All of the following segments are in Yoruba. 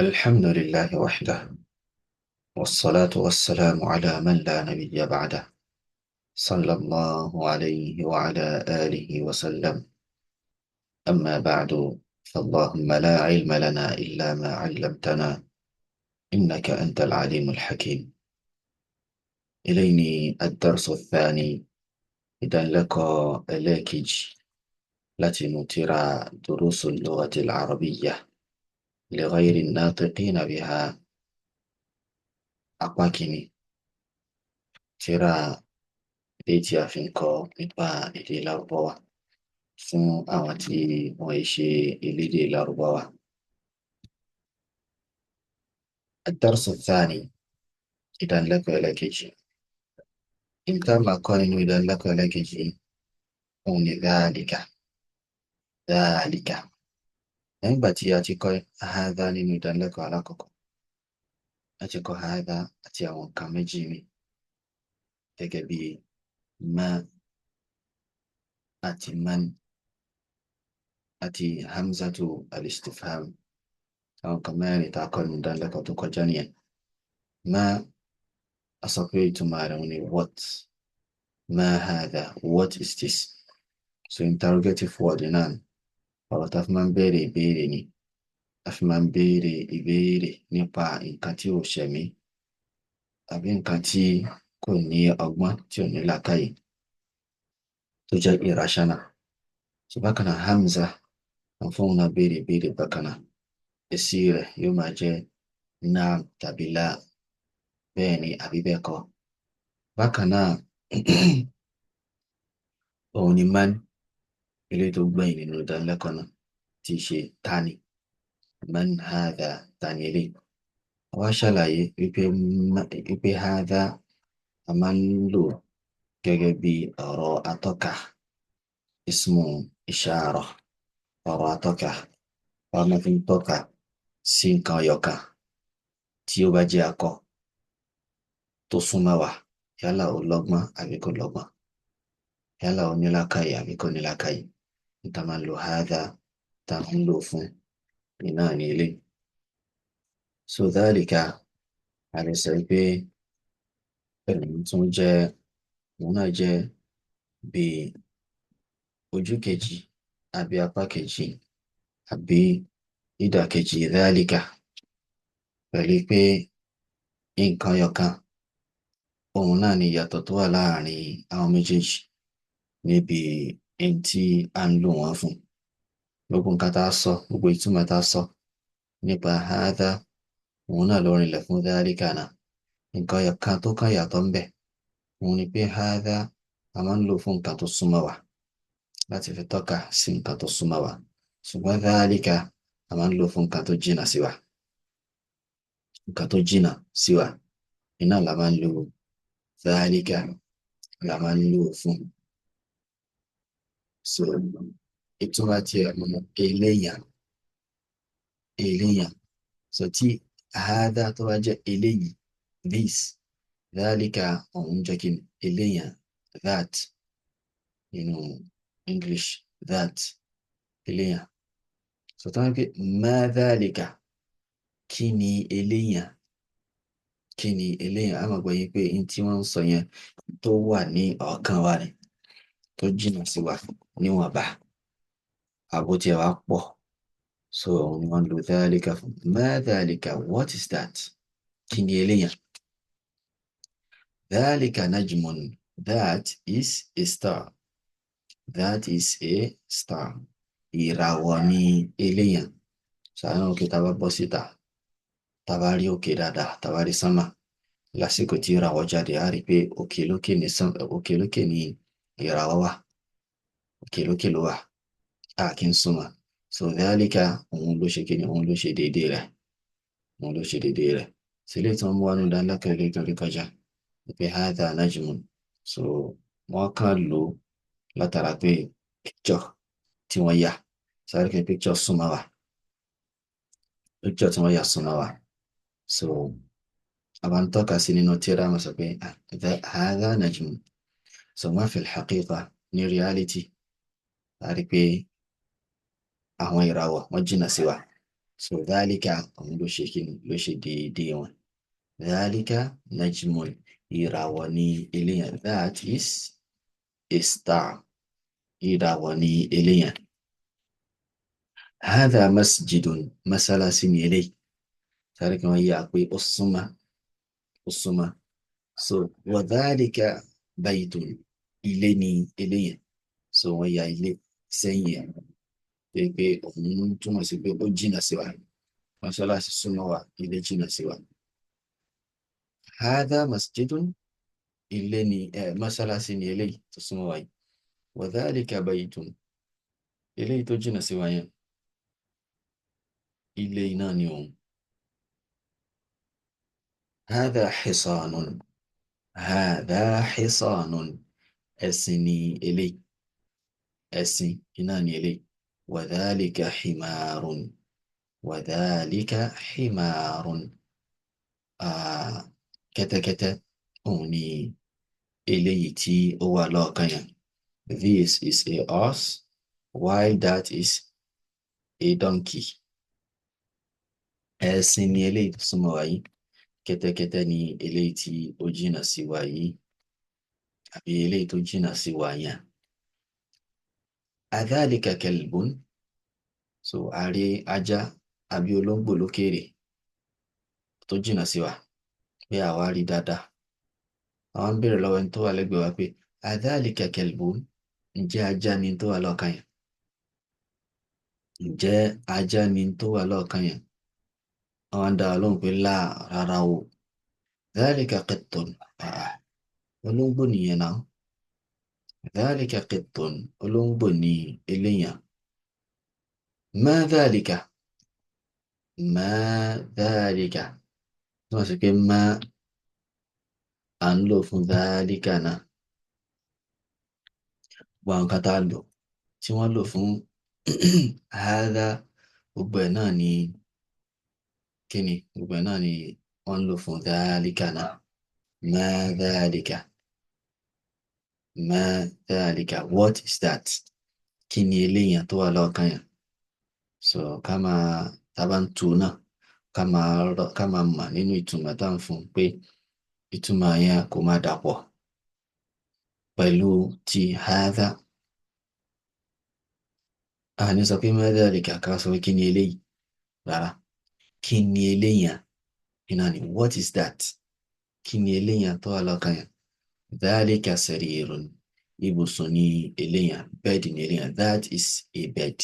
الحمد لله وحده، والصلاة والسلام على من لا نبي بعده، صلى الله عليه وعلى آله وسلم. أما بعد، فاللهم لا علم لنا إلا ما علمتنا، إنك أنت العليم الحكيم. إليني الدرس الثاني. إذا لك إليكج التي نترى دروس اللغة العربية لغير الناطقين بها. أقاكني ترى èyí a fi ń kọ́ nípa èdè Lárúbáwá fún àwọn tí wọ́n ń ṣe elédè Lárúbáwá. الدرس الثاني، ìdánilẹ́kọ̀ọ́ ẹlẹ́kejì. Níta máa kọ́ nínú ìdánilẹ́kọ̀ọ́ ẹlẹ́kejì òun ni ذلك. ذلك. Lẹ́yìn ìgbà tí a ti kọ́ هذا nínú ìdánilẹ́kọ̀ọ́ alákọ̀ọ́kọ́, a ti kọ́ هذا àti àwọn nǹkan méjì mi gẹ́gẹ́ bí ما àti man àti hamzatu al-istifham. Àwọn nǹkan mẹ́rin tá a kọ́ nínú ìdánilẹ́kọ̀ọ́ tó kọjá nìyẹn. ما a sọ pé ìtumọ̀ rẹ̀ ni what. ما هذا, what is this? So interrogative word náà ni ọ̀rọ̀ tá a fi máa ń béèrè ìbéèrè ni. A fi máa ń béèrè ìbéèrè nípa nǹkan tí ò ṣẹ̀mí tàbí nǹkan tí kò ní ọgbọ́n, tí ò ní làákàyè, tó jẹ́ irrational. So bákan náà hamza, àwọn fóun náà béèrè ìbéèrè bákan náà. Èsì rẹ̀ yóò máa jẹ́ naam tàbí la, bẹ́ẹ̀ ni àbí bẹ́ẹ̀ kọ́. Bákan náà òun ni man, eléyìí tó gbẹ̀yìn nínú ìdánilẹ́kọ̀ọ́ náà, tí í ṣe tani. Man hadha, tani eléyìí. Wọ́n ṣàlàyé wípé hadha a máa ń lò gẹ́gẹ́ bí ọ̀rọ̀ atọ́ka, ismu ishara, ọ̀rọ̀ atọ́ka. Wọ́n máa fi ń tọ́ka sí nǹkan ọ̀yọ̀kan tí ó bá jẹ́ akọ tó súnmọ́ wa, yálà ó lọ́gbọ́n àbí kò lọ́gbọ́n, yálà ó ní làákàyè àbí kò ní làákàyè. Níta máa ń lo hadha, tá a ń lò fún iná ní ilé. So dhalika, a lè sọ pé òun náà jẹ́ bí ojú kejì àbí apá kejì àbí ìdàkejì dhalika, pẹ̀lú pé nǹkan ọ̀yọ̀kan, òun náà ni ìyàtọ̀ tó wà láàárín àwọn méjèèjì níbi ẹni tí a ń lò wọ́n fún. Gbogbo nǹkan tá a sọ, gbogbo ìtumọ̀ tá a sọ nípa hadha, òun náà ló rinlẹ̀ fún dhalika náà. Nǹkan ọ̀yọ̀kan tó kàn yàtọ̀ ń bẹ, òun ni pé hadha a máa ń lò fún nǹkan tó súnmọ́ wa, láti fi tọ́ka sí nǹkan tó súnmọ́ wa. Ṣùgbọ́n dhalika a máa ń lò fún nǹkan tó jìnnà sí wa. Nǹkan tó jìnnà sí wa, iná la máa ń lò dhalika, la máa ń lò fún. So ìtumọ̀ tí ẹ̀ mọ̀ eléyàn, eléyàn. So tí hadha tó bá jẹ́ eléyìí, this, dhalika òun jẹ́ kí eléyàn, that, nínú English, that, eléyàn. So tó wá pé ma dhalika, kí ni eléyàn, kí ni eléyàn. A máa gbọ́ yín pé n tí wọ́n ń sọ yẹn tó wà ní ọ̀kan wa ni, tó jìnnà sí wa níwọ̀nba, àbótí ẹ̀ wá pọ̀. So òun ni wọ́n lo dhalika fún. Ma dhalika, what is that? Kí ni eléyàn? Dhalika najmun, that is a star. That is a star. Ìràwọ̀ ni eléyàn. Sàánú òkè tá a bá bọ́ síta, tá a bá rí òkè dáadáa, tá a bá rí sánmà, lásìkò tí ìràwọ̀ jáde, a rí pé òkè lókè ni ìràwọ̀ wà. Òkè lókè ló wà, a kì í súnmọ́. So dhalika òun ló ṣe kíni, òun ló ṣe déédéé rẹ̀. Òun ló ṣe déédéé rẹ̀. Sílé tí wọ́n mú wá nínú ìdánilẹ́kọ̀ọ́ ilé tó rí kọjá, pé hadha najmun. So wọ́n kàn lò látara pé picture tí wọ́n yà, sáré pé picture súnmọ́ wa. Picture tí wọ́n yà súnmọ́ wa. So àwọn tọ́ka sí nínú tírà máa sọ pé hadha najmun. So ma fi al-haqiqa, ní reality, a rí pé àwọn ìràwọ̀ wọ́n jìnnà sí wa. so dhalika òun ló ṣe kí ni ló ṣe déédéé wọn. Dhalika najmun, ìràwọ̀ ni eléyàn. That is a star, ìràwọ̀ ni eléyàn. Hadha masjidun, masalasi ni eléyìí. Sáré kan yí a pé ó súnmọ́. So wa dhalika baytun, ilé ni eléyàn. So wọ́n ya ilé sẹ́yìn ẹ̀ pé òun túmọ̀ sí pé ó jìnnà sí wa. Masalasi súnmọ́ wa, ilé jìnnà sí wa. Hadha masjidun, ilé ni masalasi ni eléyìí tó súnmọ́ wa yìí. Wa dhalika baytun, eléyìí tó jìnnà sí wa yẹn, ilé náà ni òun. Hadha hisanun, hadha hisanun, ẹṣin ni eléyìí, ẹṣin iná ni eléyìí. Wa dhalika himarun, wa dhalika himarun, kẹ́tẹ́kẹ́tẹ́ òun ni eléyìí tí ó wà lọ́ọ̀kan yẹn. This is a horse, while that is a donkey. Ẹṣin ni eléyìí tó súnmọ́ wa yìí, kẹ́tẹ́kẹ́tẹ́ ni eléyìí tí ó jìnnà sí wa yìí, àbí eléyìí tó jìnnà sí wa yẹn. Adhalika kalbun, so a rí ajá àbí olóńgbò lókèrè tó jìnnà sí wa, pé àwa rí dáadáa. Àwọn ń béèrè lọ́wọ́ ẹni tó wà lẹ́gbẹ̀ẹ́ wa pé adhalika kalbun, ǹjẹ́ ajá ni tó wà lọ́ọ̀kan yẹn? Ǹjẹ́ ajá ni tó wà lọ́ọ̀kan yẹn? Àwọn dá wa lóhùn pé láà, rárá o. Dhalika qittun, olóńgbò nìyẹn náà. Dhalika qittun, olóńgbò ni eléyàn. Ma dhalika, ma dhalika, wọ́n sì pé ma à ń lò fún dhalika náà. Gbogbo àwọn kan tá a lò tí wọ́n lò fún hadha, gbogbo ẹ̀ náà ni kíni, gbogbo ẹ̀ náà ni wọ́n lò fún dhalika náà. Ma dhalika, ma dhalika, what is that? Kí ni eléyàn tó wà lọ́ọ̀kan yẹn? So ká máa tábà ń tu náà, ká máa mọ̀ nínú ìtumọ̀ tá à ń fún pé ìtumọ̀ yẹn kò máa dàpọ̀ pẹ̀lú ti hadha. Àní sọ pé ma dhalika ká sọ pé kí ni eléyìí, rárá. Kí ni eléyàn? Iná ni what is that? Kí ni eléyàn tó wà lọ́ọ̀kan yẹn? Dhalika sarirun, ibùsùn ni eléyàn, bed ni eléyàn. That is a bed.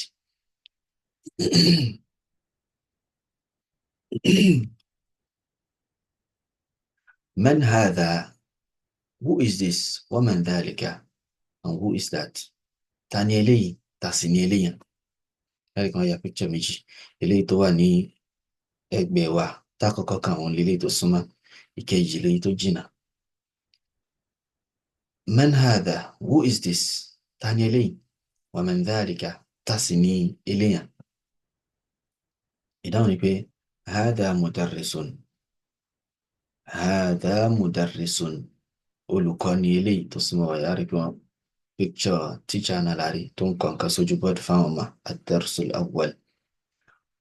Man hadha, who is this? Wa man dhalika, and who is that? Ta ni eléyìí? Ta sì ni eléyàn? Láti kan ya picture méjì. Eléyìí tó wà ní ẹgbẹ́ wa, tá kọ́kọ́ kan òun leléyìí tó súnmọ́, ìkejì léyìí tó jìnnà. Man hadha, who is this? Ta ni eléyìí? Wa man dhalika, ta sì ni eléyàn? Ìdáhùn ni pé hadha mudarrisun, hadha mudarrisun, olùkọ́ ni eléyìí tó súnmọ́ wa. Yàrá pé wọ́n picture teacher náà lárí tó ń kọ nǹkan sójú board fáwọn ọmọ, ad-darsul awwal.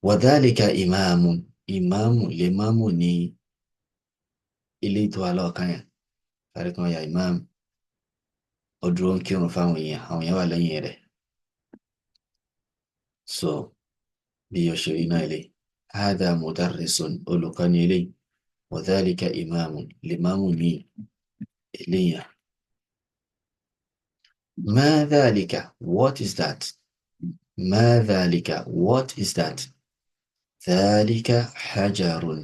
Wa dhalika imamun, ìmáàmù, lèmáàmù ni eléyìí tó wà lọ́ọ̀kan yẹn. Yàrá pé wọ́n ya ìmáàmù, ó dúró ń kírun fáwọn èèyàn, àwọn èèyàn wà lẹ́yìn rẹ̀. So bí yóò ṣe rí náà eléyìí. Hadha mudarrisun, olùkọ́ ni eléyìí. Wa dhalika imamun, lèmáàmù ni eléyàn. Ma dhalika, what is that? Ma dhalika, what is that? Dhalika hajarun,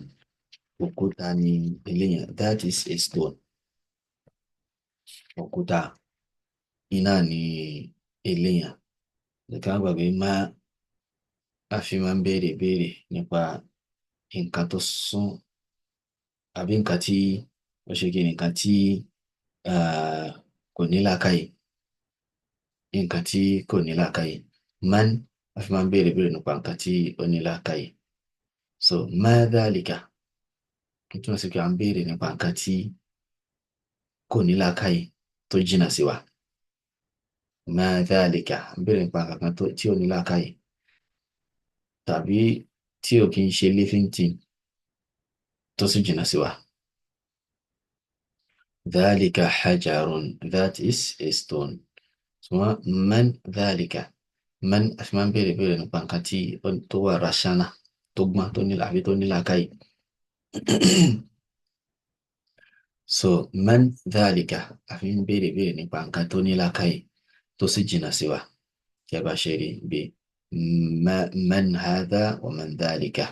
òkúta ni eléyàn. That is a stone. Òkúta iná ni eléyàn. Nǹkan gbàgbé máa a fi máa ń béèrè nípa nǹkan tó sún àbí nǹkan tí ó ṣe kí nǹkan tí kò ní làákàyè, nǹkan tí kò ní làákàyè. Man a fi máa ń béèrè nípa nǹkan tí ó ní làákàyè. So ma dhalika, tí wọ́n sì kí à ń béèrè nípa nǹkan tí kò ní làákàyè tó jìnnà sí wa. Ma dhalika, ń béèrè nípa nǹkan tí ó ní làákàyè. Tàbí tí ò kí ń ṣe living thing tó sì jìnnà sí wa. Dhalika hajarun, that is a stone. Ṣùgbọ́n man dhalika, man àfi máa ń béèrè béèrè nípa nǹkan tí tó wà rational, tó gbọ́n, tó ní àbí tó ní làákàyè. So man dhalika àfi ń béèrè béèrè nípa nǹkan tó ní làákàyè tó sì jìnnà sí wa. Kí a bá ṣe rí bí man hadha wa man dhalika.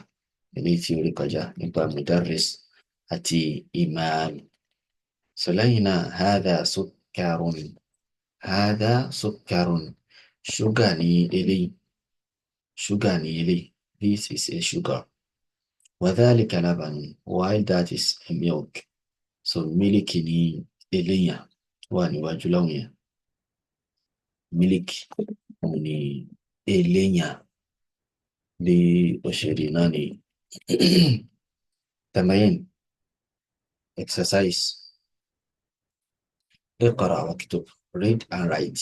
Eléyìí tí orí kọjá nípa mudarris àti imam. So lẹ́yìn náà hadha sukkarun. Hadha sukkarun. Ṣúgà ní eléyìí. Ṣúgà ní eléyìí. This is a sugar. Wa dhalika labanun. While that is a milk. So mílìkì ní eléyìí wà níwájú lọ́hùn yẹn. Mílìkì òun ni eléyìí bí ó ṣe rí náà ni. تمارين exercise. اقرأ واكتب. Read and write.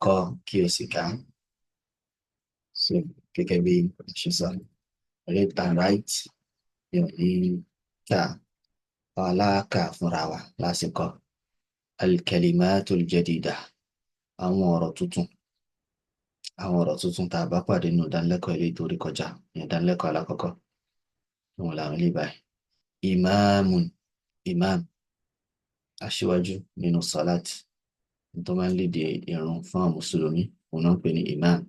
Kọ́ kí o sì kà. So gẹ́gẹ́ bí ṣe sọ. Read and write. Yóò ní kà. Aláàkà fúnra wa lásìkò. Al-kalimatul jadida. Àwọn ọ̀rọ̀ tuntun. Àwọn ọ̀rọ̀ tuntun tá a bá pàdé nínú ìdánilẹ́kọ̀ọ́ ilé ìtorí kọjá. Ìdánilẹ́kọ̀ọ́ alákọ̀ọ́kọ́. Àwọn làwọn ilé báyìí. Imamun. Imam. Aṣíwájú nínú salat. Tó máa ń lédè ìrun fún àwọn mùsùlùmí. Òun náà ń pè ní imam.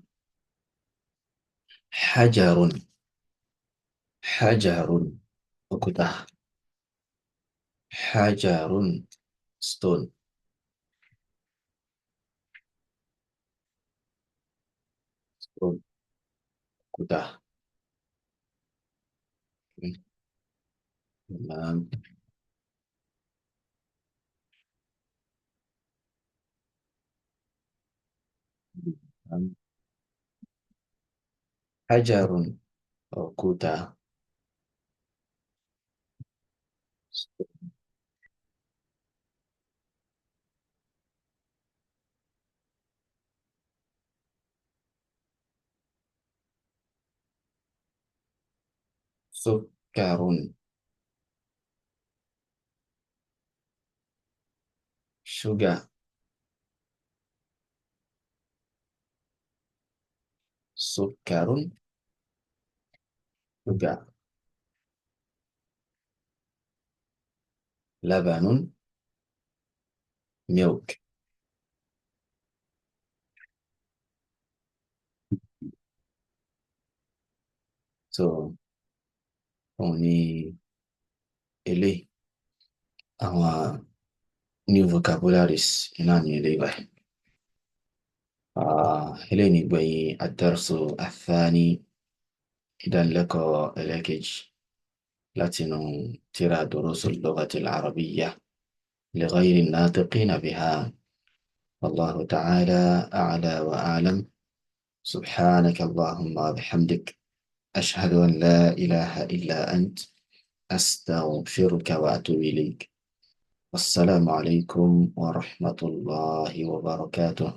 Hajarun. Hajarun. Òkúta. Hajarun. Stone. Stone. Òkúta. Imam. Hajarun. Òkúta. Sukkarun. Sugar. Sukkarun. Sugar. Labanun. Milk. So, òun ni eléyìí. Àwọn new vocabularies iná ní eléyìí báyìí. eléyìí ní gbẹ̀yìn ad-darsu ath-thani ìdánilẹ́kọ̀ọ́ ẹlẹ́kejì látinú tírà durusul lughati al-arabiyya li ghayri an-natiqina biha. Wallahu ta'ala a'la wa a'lam. سبحانك اللهم وبحمدك أشهد أن لا إله إلا أنت أستغفرك وأتوب إليك. والسلام عليكم ورحمة الله وبركاته.